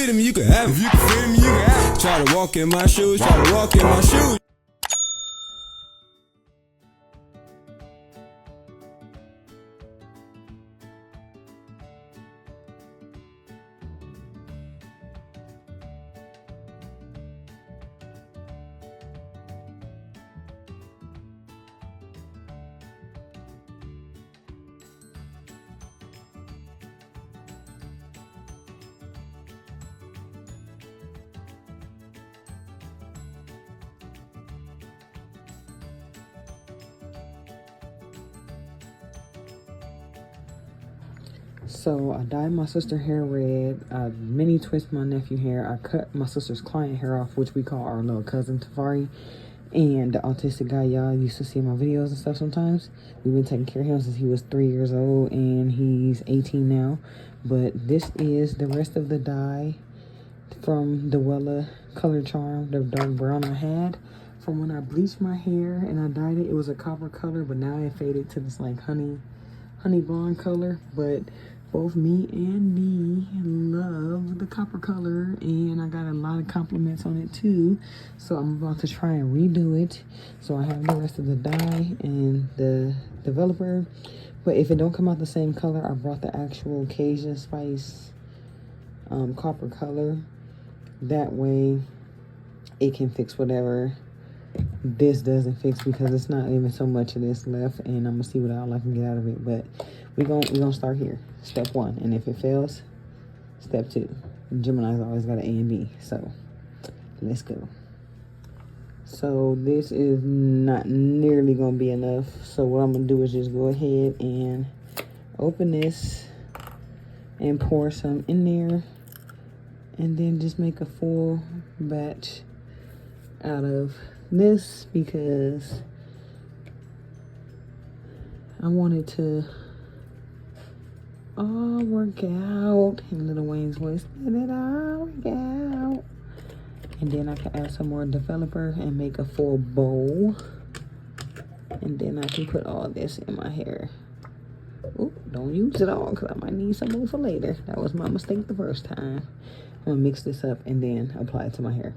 fit him, you can have him. If you can fit him, you can have him. Try to walk in my shoes, try to walk in my shoes. So I dyed my sister's hair red. I mini twist my nephew hair. I cut my sister's client hair off, which we call our little cousin Tafari. And the autistic guy y'all used to see in my videos and stuff sometimes. We've been taking care of him since he was 3 years old, and he's 18 now. But this is the rest of the dye from the Wella Color Charm, the dark brown I had. From when I bleached my hair and I dyed it, it was a copper color, but now it faded to this like honey blonde color. But both me and Dee love the copper color, and I got a lot of compliments on it too. So I'm about to try and redo it. So I have the rest of the dye and the developer. But if it don't come out the same color, I brought the actual Cajun Spice copper color. That way it can fix whatever this doesn't fix, because it's not even so much of this left, and I'm gonna see what all I can get out of it. But we're gonna start here, step 1, and if it fails, step 2. Gemini's always got an A and B, so let's go. So this is not nearly gonna be enough, so what I'm gonna do is just go ahead and open this and pour some in there, and then just make a full batch out of this, because I wanted to all work out. In Little Wayne's voice, let it all work out. And then I can add some more developer and make a full bowl. And then I can put all this in my hair. Ooh, don't use it all, because I might need some more for later. That was my mistake the first time. I'm gonna mix this up and then apply it to my hair.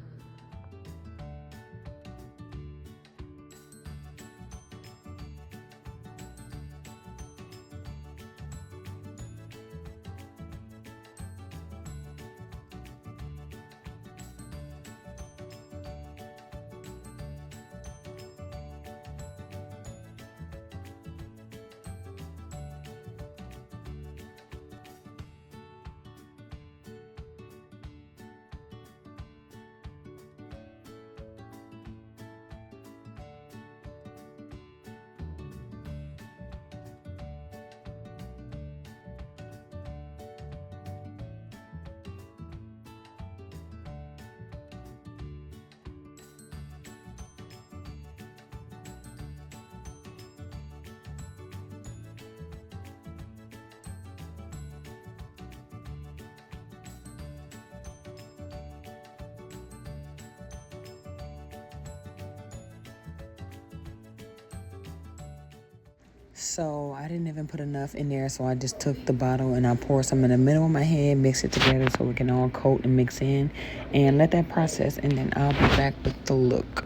So I didn't even put enough in there, so I just took the bottle and I poured some in the middle of my head, mix it together so we can all coat and mix in, and let that process, and then I'll be back with the look.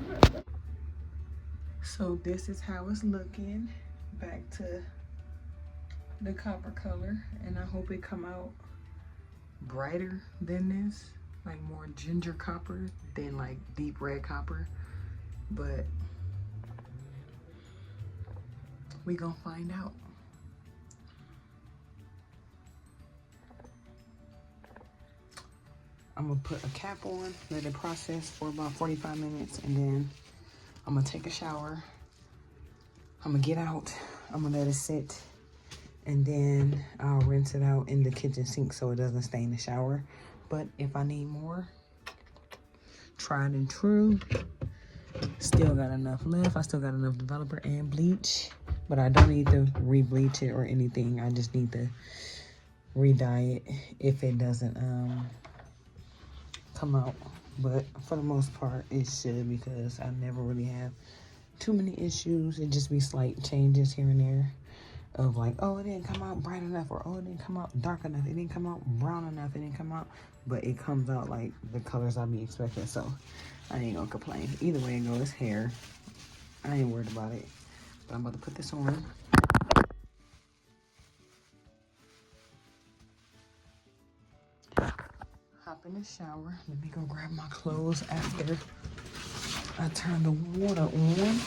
So this is how it's looking, back to the copper color, and I hope it come out brighter than this, like more ginger copper than like deep red copper, but we gonna find out. I'm gonna put a cap on, let it process for about 45 minutes, and then I'm gonna take a shower. I'm gonna get out, I'm gonna let it sit, and then I'll rinse it out in the kitchen sink so it doesn't stain the shower. But if I need more, tried and true, still got enough left. I still got enough developer and bleach. But I don't need to re-bleach it or anything. I just need to re-dye it if it doesn't come out. But for the most part, it should, because I never really have too many issues. It just be slight changes here and there. of like, oh, it didn't come out bright enough, or oh, it didn't come out dark enough, it didn't come out brown enough, it didn't come out, but it comes out like the colors I be expecting. So I ain't gonna complain. Either way it goes, it's hair. I ain't worried about it. But I'm about to put this on. Hop in the shower. Let me go grab my clothes after I turn the water on.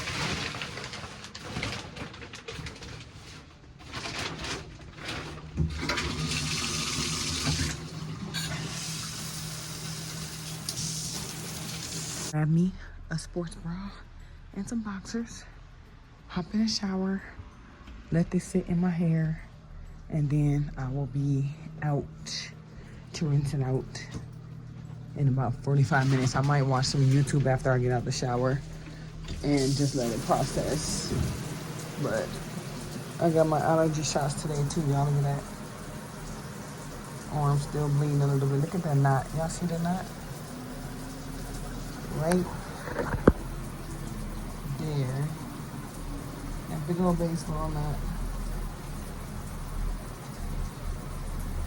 Grab me a sports bra and some boxers. Hop in the shower. Let this sit in my hair. And then I will be out to rinse it out in about 45 minutes. I might watch some YouTube after I get out the shower and just let it process. But I got my allergy shots today too. Y'all look at that. Arm still bleeding a little bit. Look at that knot. Y'all see the knot? Right there. That big old baseball knot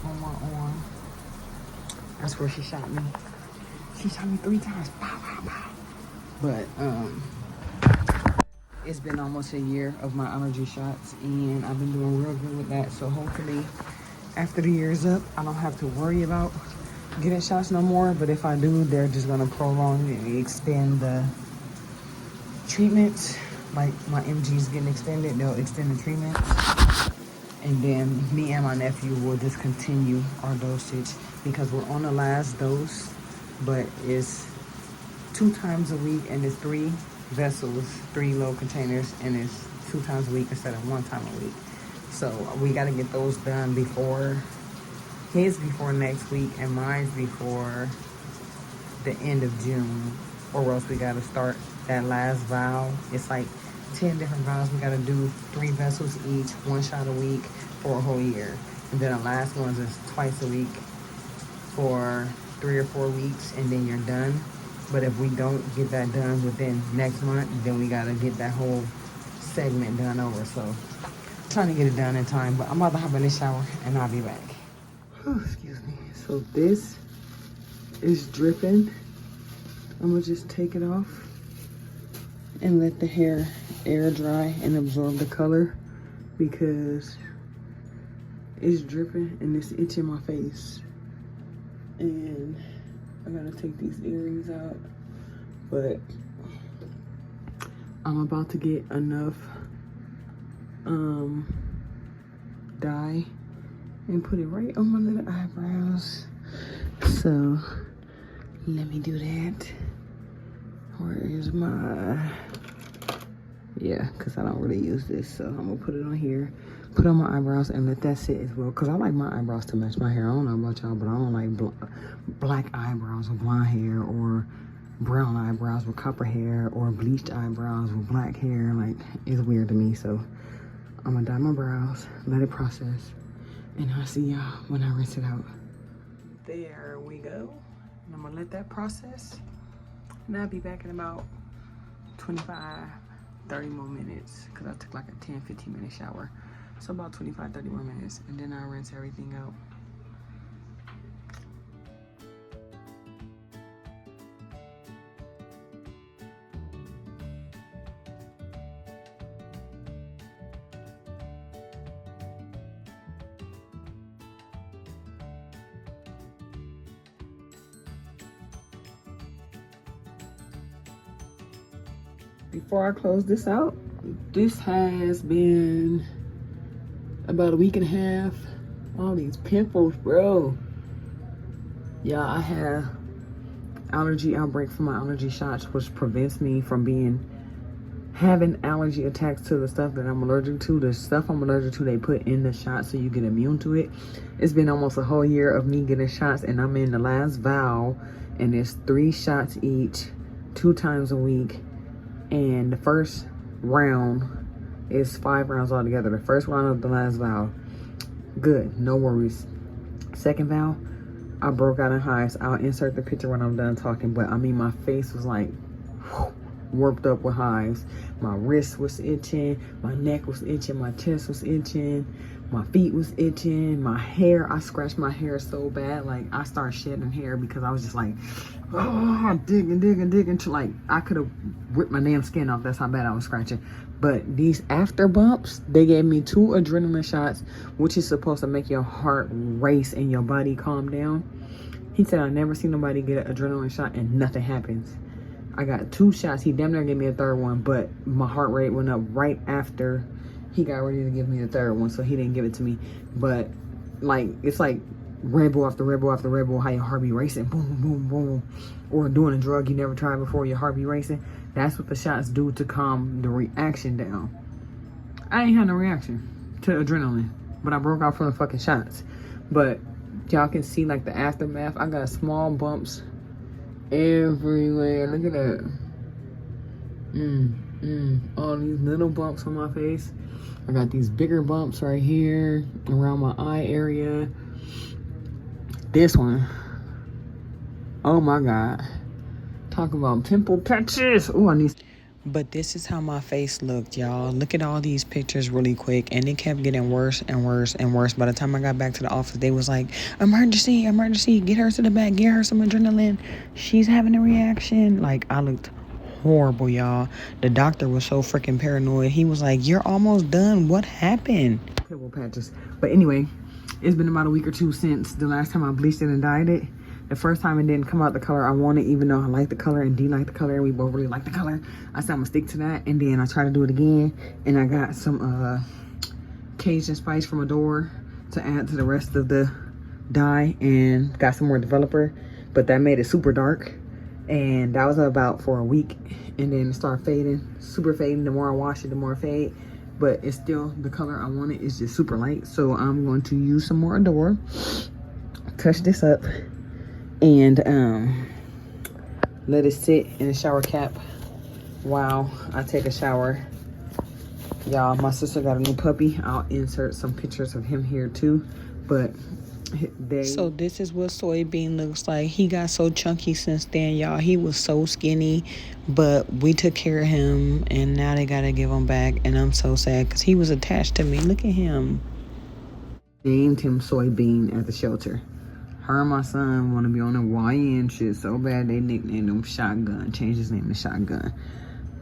on my arm. That's where she shot me. She shot me 3 times. Pow, pow, pow. But it's been almost a year of my allergy shots, and I've been doing real good with that. So hopefully after the year's up, I don't have to worry about getting shots no more. But if I do, they're just gonna prolong and extend the treatments. Like my MG's getting extended, they'll extend the treatment. And then me and my nephew will just continue our dosage because we're on the last dose, but it's 2 times a week and it's 3 vessels, 3 little containers, and it's 2 times a week instead of 1 time a week. So we got to get those done before, his before next week and mine's before the end of June, or else we got to start that last vial. It's like 10 different vials. We got to do 3 vessels each, 1 shot a week for a whole year. And then the last ones is twice a week for 3 or 4 weeks, and then you're done. But if we don't get that done within next month, then we got to get that whole segment done over. So trying to get it done in time, but I'm about to hop in the shower and I'll be back. Oh, excuse me. So this is dripping. I'm gonna just take it off and let the hair air dry and absorb the color because it's dripping and it's itching my face. And I gotta take these earrings out, but I'm about to get enough dye and put it right on my little eyebrows. So let me do that. Where is my, yeah, because I don't really use this, so I'm gonna put it on here, put on my eyebrows and let that sit as well, because I like my eyebrows to match my hair. I don't know about y'all, but I don't like black eyebrows with blonde hair, or brown eyebrows with copper hair, or bleached eyebrows with black hair. Like, it's weird to me. So I'm gonna dye my brows, let it process, and I'll see y'all when I rinse it out. There we go. And I'm gonna let that process, and I'll be back in about 25, 30 more minutes, because I took like a 10, 15 minute shower. So about 25, 30 more minutes, and then I'll rinse everything out. Before I close this out, this has been about a week and a half. All these pimples, bro. Yeah, I have allergy outbreak from my allergy shots, which prevents me from having allergy attacks to the stuff that I'm allergic to. The stuff I'm allergic to, they put in the shot so you get immune to it. It's been almost a whole year of me getting shots, and I'm in the last vial, and it's 3 shots each, 2 times a week. And the first round is 5 rounds altogether. The first round of the last vial, good, no worries. Second vial, I broke out in hives. I'll insert the picture when I'm done talking, but I mean, my face was like, whew, warped up with hives. My wrist was itching, my neck was itching, my chest was itching, my feet was itching, my hair, I scratched my hair so bad, like I started shedding hair because I was just like, oh, digging till like I could have ripped my damn skin off. That's how bad I was scratching. But these after bumps, they gave me 2 adrenaline shots, which is supposed to make your heart race and your body calm down. He said I never seen nobody get an adrenaline shot and nothing happens. I got 2 shots. He damn near gave me a 3rd one, but my heart rate went up right after he got ready to give me the 3rd one, so he didn't give it to me. But like, it's like Red Bull after Red Bull after Red Bull, how your heart be racing, boom, boom, boom. Or doing a drug you never tried before, your heart be racing. That's what the shots do to calm the reaction down. I ain't had no reaction to adrenaline, but I broke out from the fucking shots. But y'all can see like the aftermath. I got small bumps everywhere. Look at that. All these little bumps on my face. I got these bigger bumps right here around my eye area. This one, oh my god, talk about pimple patches. Oh, I need. But this is how my face looked, y'all. Look at all these pictures really quick, and it kept getting worse and worse and worse. By the time I got back to the office, they was like, emergency, emergency, get her to the back, get her some adrenaline, she's having a reaction. Like, I looked horrible, y'all. The doctor was so freaking paranoid. He was like, you're almost done, what happened? Pimple patches. But anyway, it's been about a week or 2 since the last time I bleached it and dyed it. The first time it didn't come out the color I wanted, even though I like the color and D like the color and we both really like the color. I said I'm gonna stick to that, and then I tried to do it again, and I got some Cajun spice from a door to add to the rest of the dye, and got some more developer, but that made it super dark, and that was about for a week, and then it started fading, super fading. The more I wash it, the more it fade, but it's still the color I wanted. It's just super light. So I'm going to use some more Adore, touch this up, and let it sit in the shower cap while I take a shower. Y'all, my sister got a new puppy. I'll insert some pictures of him here too, but so this is what Soybean looks like. He got so chunky since then, y'all. He was so skinny, but we took care of him, and now they gotta give him back, and I'm so sad because he was attached to me. Look at him. Named him Soybean at the shelter. Her and my son want to be on the YN shit so bad they nicknamed him Shotgun, changed his name to Shotgun.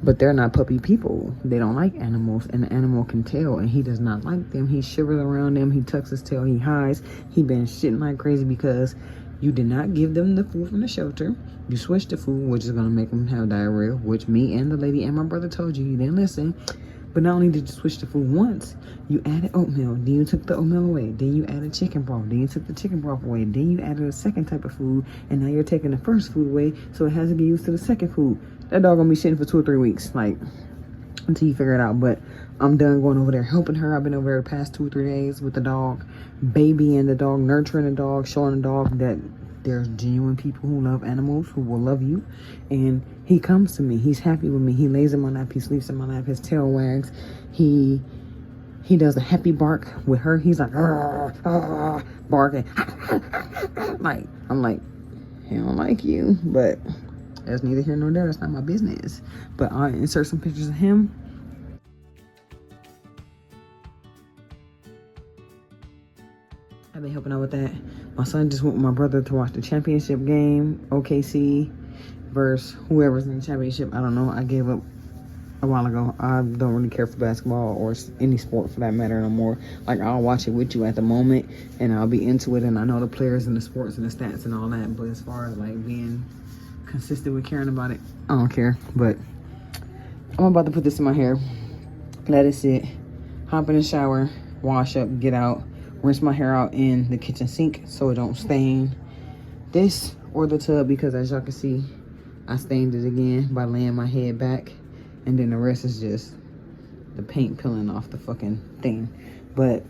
But they're not puppy people. They don't like animals, and the animal can tell, and he does not like them. He shivers around them, he tucks his tail, he hides. He been shitting like crazy because you did not give them the food from the shelter. You switched the food, which is going to make them have diarrhea, which me and the lady and my brother told you. You didn't listen. But not only did you switch the food once, you added oatmeal, then you took the oatmeal away, then you added chicken broth, then you took the chicken broth away, then you added a second type of food, and now you're taking the first food away, so it has to get used to the second food. That dog gonna be shitting for 2 or 3 weeks, like, until you figure it out. But I'm done going over there helping her. I've been over there the past 2 or 3 days with the dog, babying the dog, nurturing the dog, showing the dog that there's genuine people who love animals, who will love you. And he comes to me. He's happy with me. He lays in my lap. He sleeps in my lap. His tail wags. He does a happy bark with her. He's like, barking. Like, I'm like, he don't like you. But that's neither here nor there. That's not my business. But I'll insert some pictures of him. I've been helping out with that. My son just went with my brother to watch the championship game, OKC versus whoever's in the championship. I don't know. I gave up a while ago. I don't really care for basketball or any sport for that matter no more. Like, I'll watch it with you at the moment, and I'll be into it, and I know the players and the sports and the stats and all that. But as far as like being consistent with caring about it, I don't care. But I'm about to put this in my hair, let it sit, hop in the shower, wash up, get out, rinse my hair out in the kitchen sink so it don't stain this or the tub, because as y'all can see, I stained it again by laying my head back, and then the rest is just the paint peeling off the fucking thing. But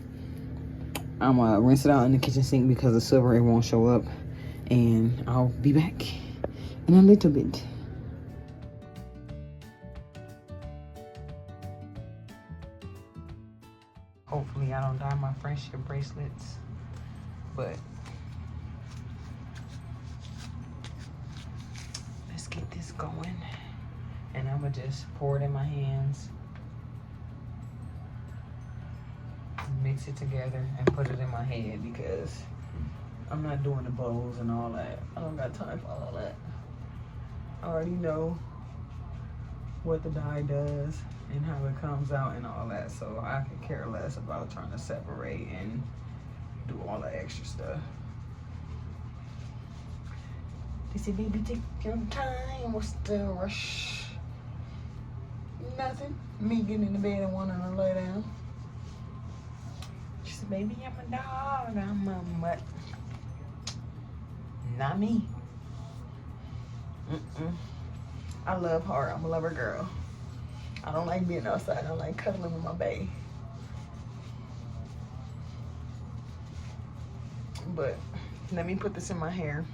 I'm gonna rinse it out in the kitchen sink because the silver, it won't show up, and I'll be back in a little bit. Hopefully I don't dye my friendship bracelets, but let's get this going. And I'm gonna just pour it in my hands, mix it together, and put it in my head because I'm not doing the bows and all that. I don't got time for all that. I already know what the dye does and how it comes out and all that, so I could care less about trying to separate and do all the extra stuff. They say, baby, take your time, what's the rush? Nothing. Me getting in the bed and wanting to lay down. She said, baby, I'm a dog, I'm a mutt. Not me. I love her. I'm a lover girl. I don't like being outside. I like cuddling with my bae. But let me put this in my hair.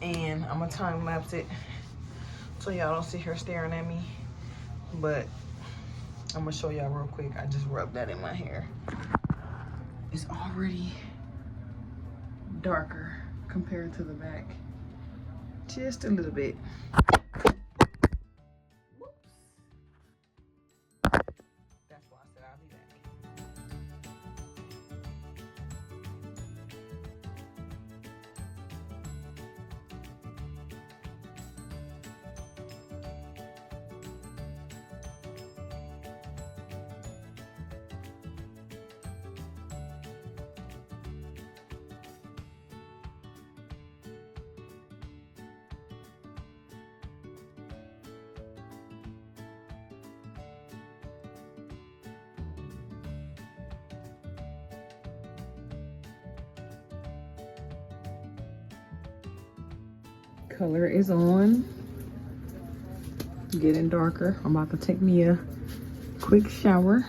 And I'm gonna time lapse it so y'all don't see her staring at me. But I'm gonna show y'all real quick. I just rubbed that in my hair. It's already darker compared to the back. Just a little bit. Whoops. That's why I said I'll be back. Color is on, getting darker. I'm about to take me a quick shower.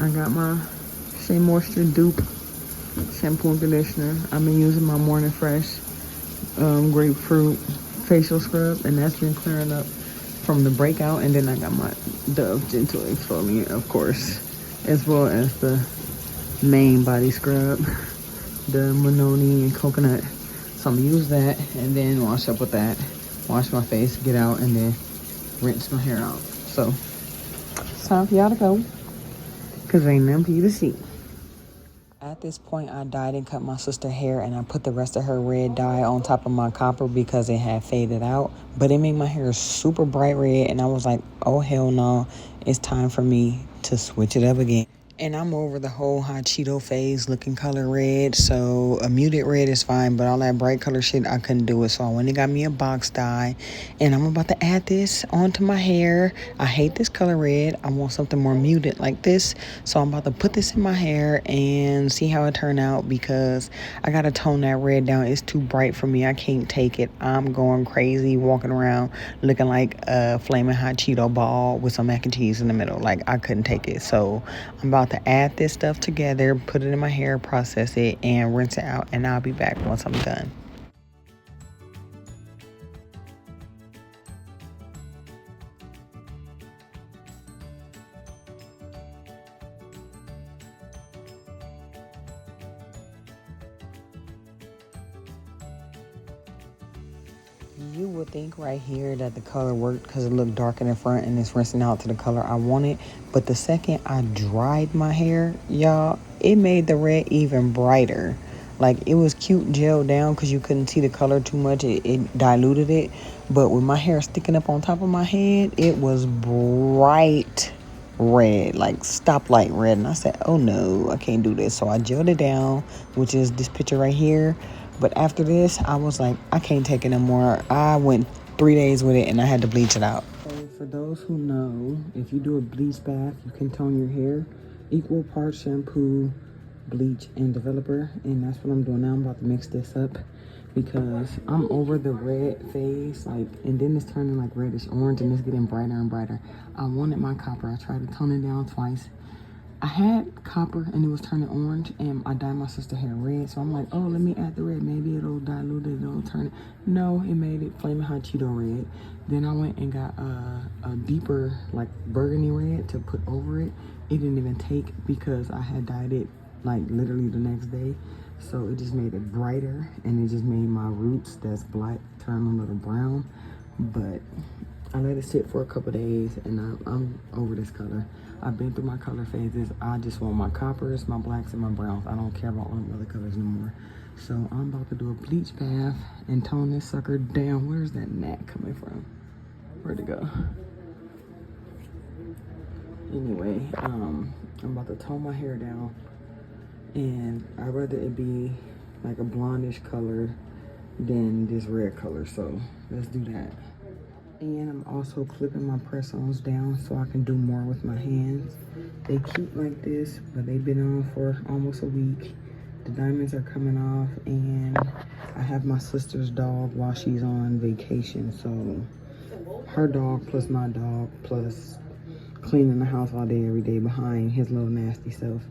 I got my Shea Moisture Dupe shampoo and conditioner. I've been using my Morning Fresh grapefruit facial scrub, and that's been clearing up from the breakout. And then I got my Dove Gentle Exfoliant, of course, as well as the main body scrub, the Mononi and coconut. So I'm gonna use that and then wash up with that, wash my face, get out, and then rinse my hair out. So it's time for y'all to go, because ain't nothing for you to see. At this point, I dyed and cut my sister's hair, and I put the rest of her red dye on top of my copper because it had faded out. But it made my hair super bright red, and I was like, oh hell no, it's time for me to switch it up again. And I'm over the whole hot Cheeto phase looking color red, so a muted red is fine, but all that bright color shit, I couldn't do it. So I went and got me a box dye, and I'm about to add this onto my hair. I hate this color red. I want something more muted like this. So I'm about to put this in my hair and see how it turned out, because I gotta tone that red down. It's too bright for me. I can't take it. I'm going crazy walking around looking like a flaming hot Cheeto ball with some mac and cheese in the middle. Like, I couldn't take it. So I'm about to add this stuff together, put it in my hair, process it, and rinse it out, and I'll be back once I'm done. You would think right here that the color worked because it looked dark in the front and it's rinsing out to the color I wanted. But the second I dried my hair, y'all, it made the red even brighter. Like, it was cute gelled down because you couldn't see the color too much. It diluted it. But with my hair sticking up on top of my head, it was bright red, like stoplight red. And I said, oh no, I can't do this. So I gelled it down, which is this picture right here. But after this, I was like, I can't take it no more. I went 3 days with it and I had to bleach it out. So for those who know, if you do a bleach bath, you can tone your hair. Equal parts shampoo, bleach, and developer. And that's what I'm doing now. I'm about to mix this up because I'm over the red phase. Like, and then it's turning like reddish orange and it's getting brighter and brighter. I wanted my copper. I tried to tone it down twice. I had copper and it was turning orange, and I dyed my sister's hair red. So I'm like, oh, let me add the red. Maybe it'll dilute it, it'll turn it. No, it made it flaming hot Cheeto red. Then I went and got a deeper, like, burgundy red to put over it. It didn't even take because I had dyed it, like, literally the next day. So it just made it brighter, and it just made my roots that's black turn a little brown. But I let it sit for a couple days, and I'm over this color. I've been through my color phases. I just want my coppers, my blacks, and my browns. I don't care about all the other colors no more. So I'm about to do a bleach bath and tone this sucker down. Where's that gnat coming from? Where'd it go? Anyway, I'm about to tone my hair down, and I'd rather it be like a blondish color than this red color. So let's do that. And I'm also clipping my press-ons down so I can do more with my hands. They keep like this, but they've been on for almost a week. The diamonds are coming off, and I have my sister's dog while she's on vacation. So her dog plus my dog plus cleaning the house all day, every day behind his little nasty self.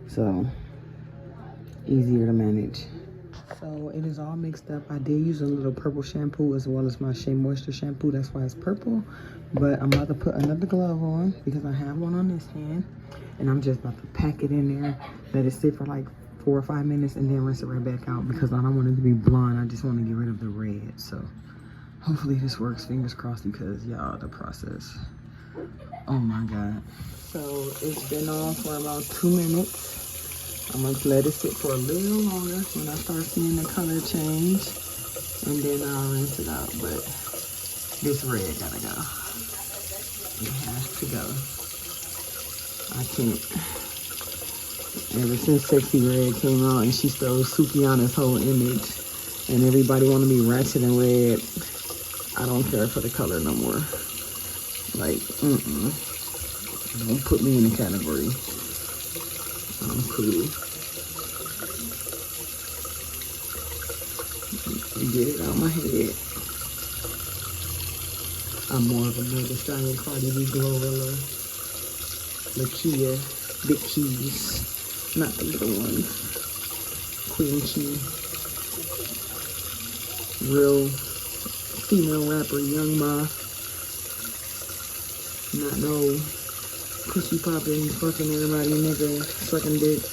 So easier to manage. So it is all mixed up. I did use a little purple shampoo as well as my Shea Moisture shampoo. That's why it's purple. But I'm about to put another glove on because I have one on this hand. And I'm just about to pack it in there, let it sit for like 4 or 5 minutes, and then rinse it right back out because I don't want it to be blonde. I just want to get rid of the red. So hopefully this works. Fingers crossed, because y'all, the process. Oh my God. So it's been on for about 2 minutes. I'm going to let it sit for a little longer when I start seeing the color change, and then I'll rinse it out. But this red gotta go. It has to go. I can't. Ever since Sexy Red came out and she stole Sukiana's whole image and everybody want to be ratchet and red, I don't care for the color no more. Like, don't put me in the category. I'm cool. Get it out of my head. I'm more of a Mega Stallion, Cardi B, Glorilla, Lakia, Big Keys, not the little ones. Queen Key. Real female rapper, Young Ma. Not no pussy popping, fucking everybody, nigga, sucking dick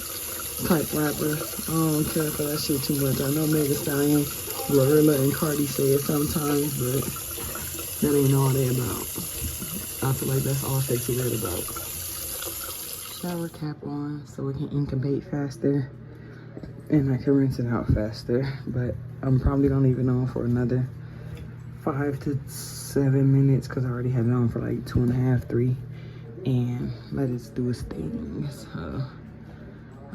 type rapper. I don't care for that shit too much. I know Mega Stallion, Glorilla, and Cardi say it sometimes, but that ain't all they about. I feel like that's all Sexy Red about. Shower cap on so it can incubate faster and I can rinse it out faster. But I'm probably gonna leave it on for another 5 to 7 minutes because I already have it on for like 2.5, 3. And let it do its thing. So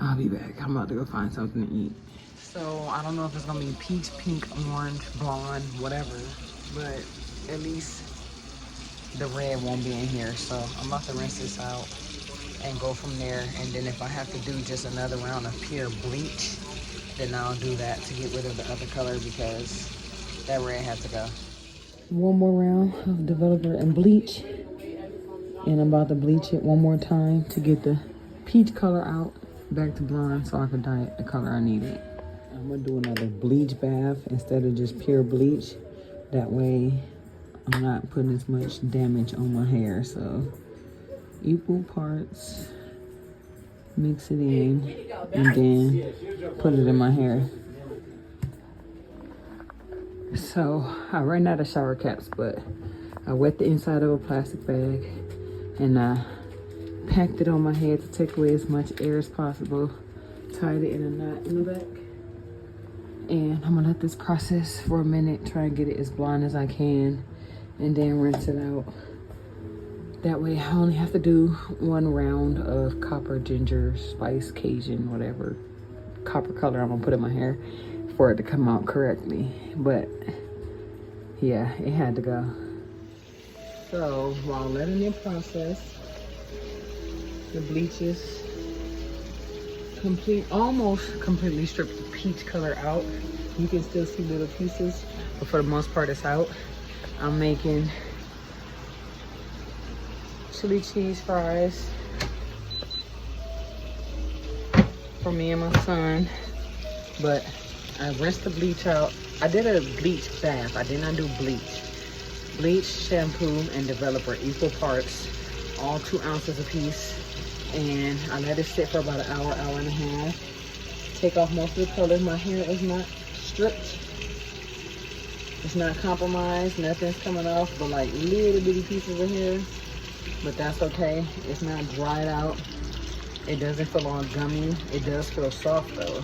I'll be back. I'm about to go find something to eat. So I don't know if it's gonna be peach, pink, orange, blonde, whatever, but at least the red won't be in here. So I'm about to rinse this out and go from there. And then if I have to do just another round of pure bleach, then I'll do that to get rid of the other color because that red has to go. One more round of developer and bleach. And I'm about to bleach it one more time to get the peach color out, back to blonde, so I can dye it the color I needed. I'm gonna do another bleach bath instead of just pure bleach. That way I'm not putting as much damage on my hair. So equal parts, mix it in, and then put it in my hair. So I ran out of shower caps, but I wet the inside of a plastic bag and I packed it on my head to take away as much air as possible. Tied it in a knot in the back. And I'm gonna let this process for a minute, try and get it as blonde as I can, and then rinse it out. That way I only have to do one round of copper, ginger, spice, Cajun, whatever copper color I'm gonna put in my hair for it to come out correctly. But yeah, it had to go. So while letting it process, the bleach is almost completely stripped the peach color out. You can still see little pieces, but for the most part it's out. I'm making chili cheese fries for me and my son, but I rinsed the bleach out. I did a bleach bath. I did not do bleach. Bleach, shampoo, and developer, equal parts, all 2 ounces a piece. And I let it sit for about an hour, hour and a half. take off most of the color. My hair is not stripped. It's not compromised. Nothing's coming off but like little bitty pieces of hair. But that's okay. It's not dried out. It doesn't feel all gummy. It does feel soft though.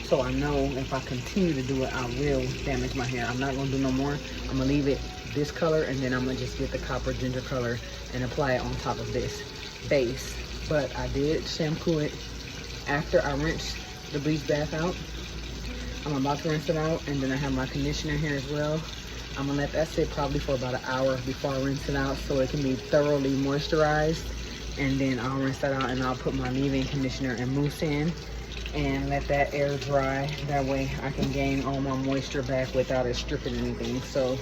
So I know if I continue to do it, I will damage my hair. I'm not gonna do no more. I'm gonna leave it this color, and then I'm gonna just get the copper ginger color and apply it on top of this base. But I did shampoo it after I rinsed the bleach bath out. I'm about to rinse it out, and then I have my conditioner here as well. I'm gonna let that sit probably for about an hour before I rinse it out so it can be thoroughly moisturized. And then I'll rinse that out and I'll put my leave-in conditioner and mousse in and let that air dry. That way I can gain all my moisture back without it stripping anything. So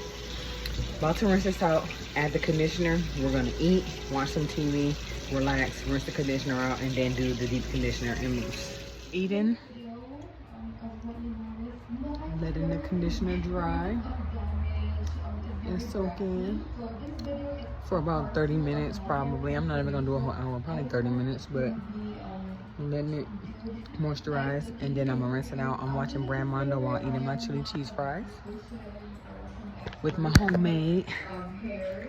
about to rinse this out, add the conditioner. We're gonna eat, watch some TV, relax, rinse the conditioner out, and then do the deep conditioner and mousse. Eating, letting the conditioner dry and soak in for about 30 minutes probably. I'm not even gonna do a whole hour, probably 30 minutes, but I'm letting it moisturize, and then I'm gonna rinse it out. I'm watching Brand Mondo while eating my chili cheese fries with my homemade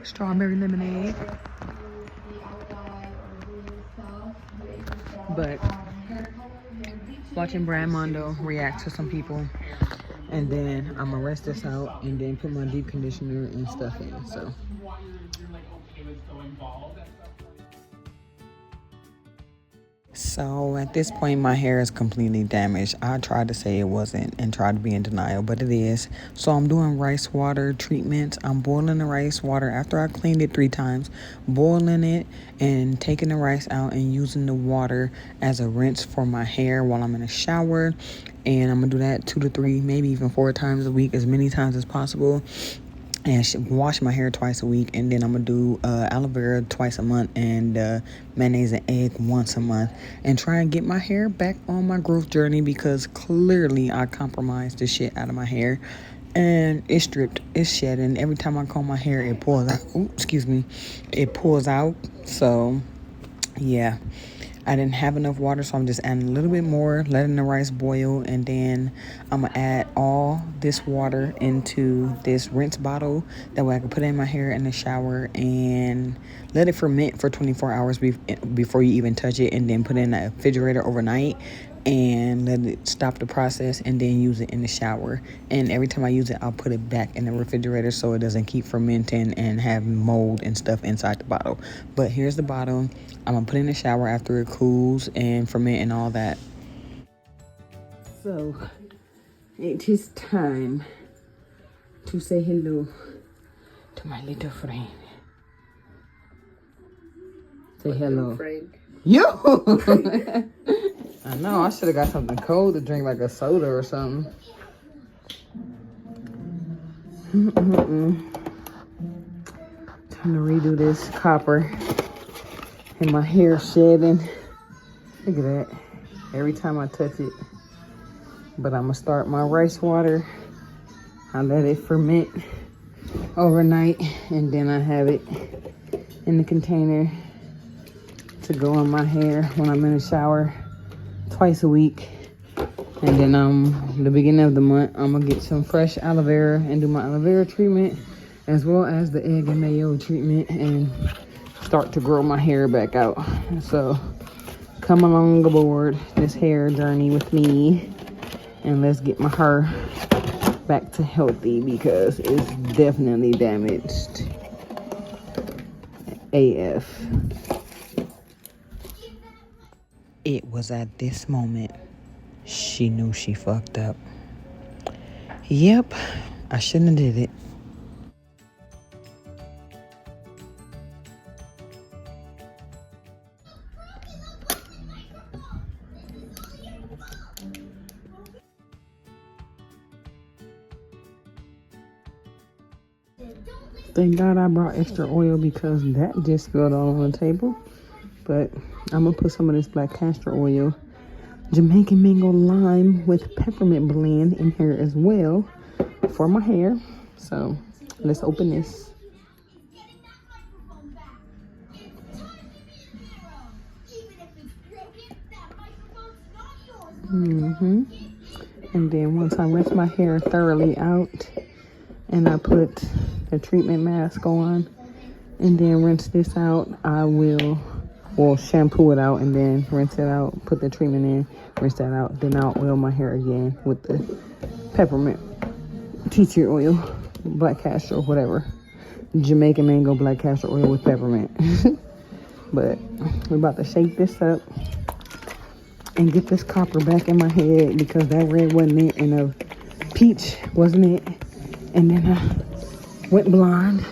strawberry lemonade. But watching Brand Mondo react to some people, and then I'm gonna rinse this out and then put my deep conditioner and stuff in. So at this point, my hair is completely damaged. I tried to say it wasn't and tried to be in denial, but it is. So I'm doing rice water treatments. I'm boiling the rice water after I cleaned it 3 times, boiling it and taking the rice out and using the water as a rinse for my hair while I'm in the shower. And I'm gonna do that 2 to 3, maybe even 4 times a week, as many times as possible. And wash my hair twice a week, and then I'm gonna do aloe vera twice a month and mayonnaise and egg once a month, and try and get my hair back on my growth journey, because clearly I compromised the shit out of my hair and it's stripped, it's shedding. Every time I comb my hair, it pulls out. Ooh, excuse me, it pulls out. So yeah, I didn't have enough water, so I'm just adding a little bit more, letting the rice boil, and then I'm gonna add all this water into this rinse bottle. That way I can put it in my hair in the shower and let it ferment for 24 hours before you even touch it, and then put it in the refrigerator overnight and let it stop the process, and then use it in the shower. And every time I use it, I'll put it back in the refrigerator so it doesn't keep fermenting and have mold and stuff inside the bottle. But here's the bottle. I'm gonna put it in the shower after it cools and ferment and all that. So it is time to say hello to my little friend. Say hello. Yo! I know, I should have got something cold to drink, like a soda or something. Time to redo this copper. And my hair shedding. Look at that. Every time I touch it. But I'm gonna start my rice water. I let it ferment overnight, and then I have it in the container to go on my hair when I'm in the shower twice a week. And then the beginning of the month, I'm gonna get some fresh aloe vera and do my aloe vera treatment, as well as the egg and mayo treatment, and start to grow my hair back out. So come along aboard this hair journey with me, and let's get my hair back to healthy, because it's definitely damaged AF. It was at this moment she knew she fucked up. Yep, I shouldn't have did it. Thank God I brought extra oil, because that just spilled all on the table. But I'm gonna put some of this black castor oil, Jamaican mango lime with peppermint blend in here as well for my hair. So let's open this. And then once I rinse my hair thoroughly out and I put the treatment mask on and then rinse this out, I will, shampoo it out and then rinse it out, put the treatment in, rinse that out. Then I'll oil my hair again with the peppermint tea tree oil, black castor, whatever. Jamaican mango black castor oil with peppermint. But we're about to shake this up and get this copper back in my head because that red wasn't it and the peach wasn't it. And then I went blonde.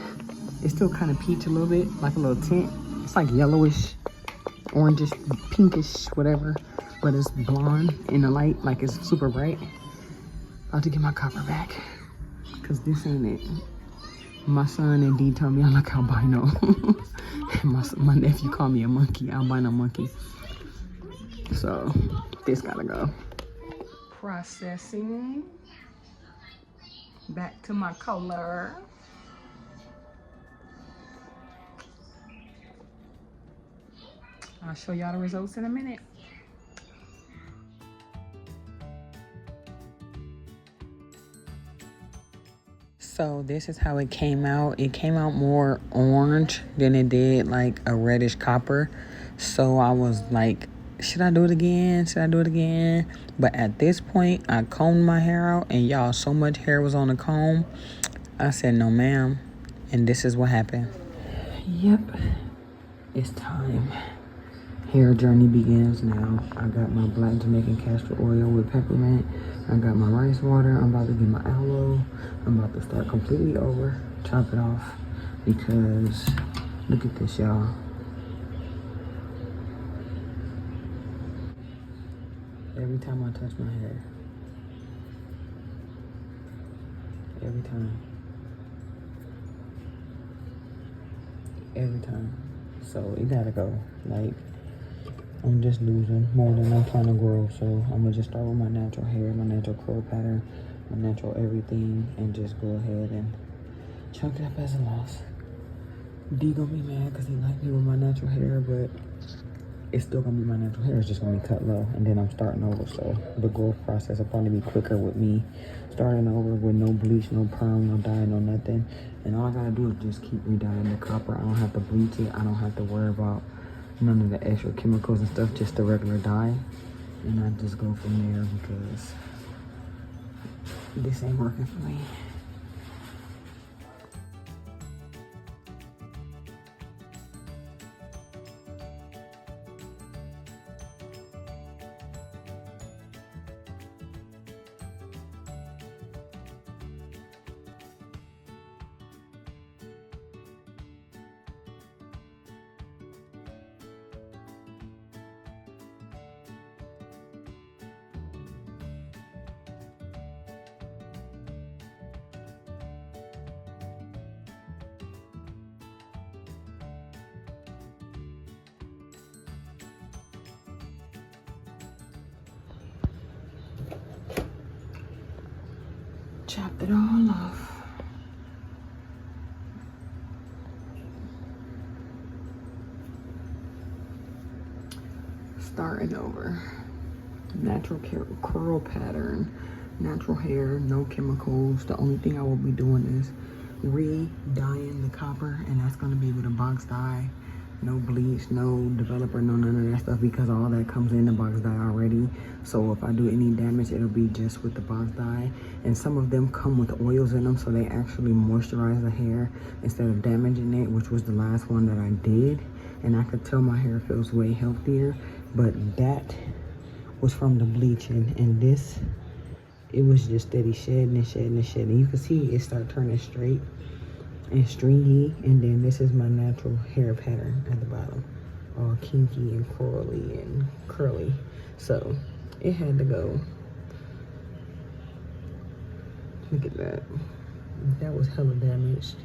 It's still kind of peach a little bit, like a little tint. It's like yellowish, orangish, pinkish, whatever. But it's blonde in the light, like it's super bright. About to get my copper back because this ain't it. My son and D told me I look albino. my nephew called me a monkey, albino monkey. So this gotta go. Processing. Back to my color. I'll show y'all the results in a minute. So this is how it came out. It came out more orange than it did like a reddish copper. So I was like, should I do it again? Should I do it again? But at this point, I combed my hair out and y'all, so much hair was on the comb. I said, no ma'am. And this is what happened. Yep, it's time. Hair journey begins now. I got my black Jamaican castor oil with peppermint. I got my rice water. I'm about to get my aloe. I'm about to start completely over. Chop it off because look at this, y'all. Every time I touch my hair. Every time. Every time. So it gotta go. Like, I'm just losing more than I'm trying to grow. So I'm gonna just start with my natural hair, my natural curl pattern, my natural everything, and just go ahead and chunk it up as a loss. D gonna be mad because he liked me with my natural hair, but it's still gonna be my natural hair. It's just gonna be cut low, and then I'm starting over. So the growth process will probably be quicker with me starting over with no bleach, no perm, no dye, no nothing. And all I gotta do is just keep re-dyeing the copper. I don't have to bleach it. I don't have to worry about none of the extra chemicals and stuff, just the regular dye. And I just go from there because this ain't working for me. Chopped it all off. Starting over. Natural curl pattern, natural hair, no chemicals. The only thing I will be doing is re-dyeing the copper, and that's gonna be with a box dye. No bleach, no developer, no none of that stuff, because all that comes in the box dye already. So if I do any damage, it'll be just with the box dye. And some of them come with oils in them, so they actually moisturize the hair instead of damaging it, which was the last one that I did. And I could tell my hair feels way healthier, but that was from the bleaching. And this, it was just steady shedding and shedding and shedding. You can see it start turning straight and stringy. And then this is my natural hair pattern at the bottom, all kinky and curly and curly. So it had to go. Look at that. That was hella damaged,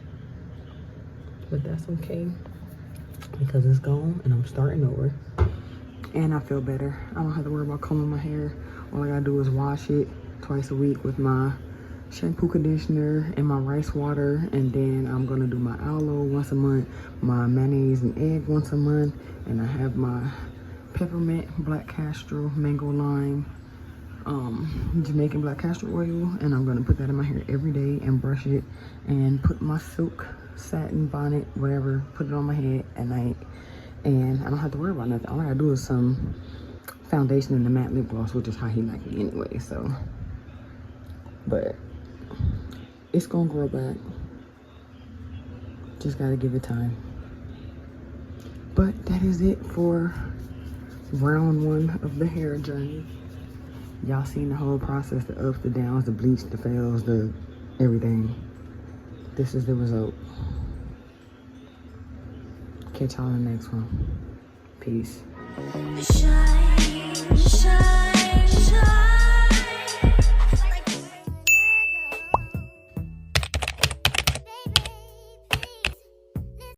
but that's okay because it's gone and I'm starting over. And I feel better. I don't have to worry about combing my hair. All I gotta do is wash it twice a week with my shampoo, conditioner, and my rice water. And then I'm gonna do my aloe once a month, my mayonnaise and egg once a month, and I have my peppermint, black castor, mango lime, Jamaican black castor oil, and I'm gonna put that in my hair every day and brush it and put my silk satin bonnet, whatever, put it on my head at night, and I don't have to worry about nothing. All I gotta do is some foundation and the matte lip gloss, which is how he liked me anyway. So, but it's gonna grow back. Just gotta give it time. But that is it for round 1 of the hair journey. Y'all seen the whole process, the ups, the downs, the bleach, the fails, the everything. This is the result. Catch y'all in the next one. Peace.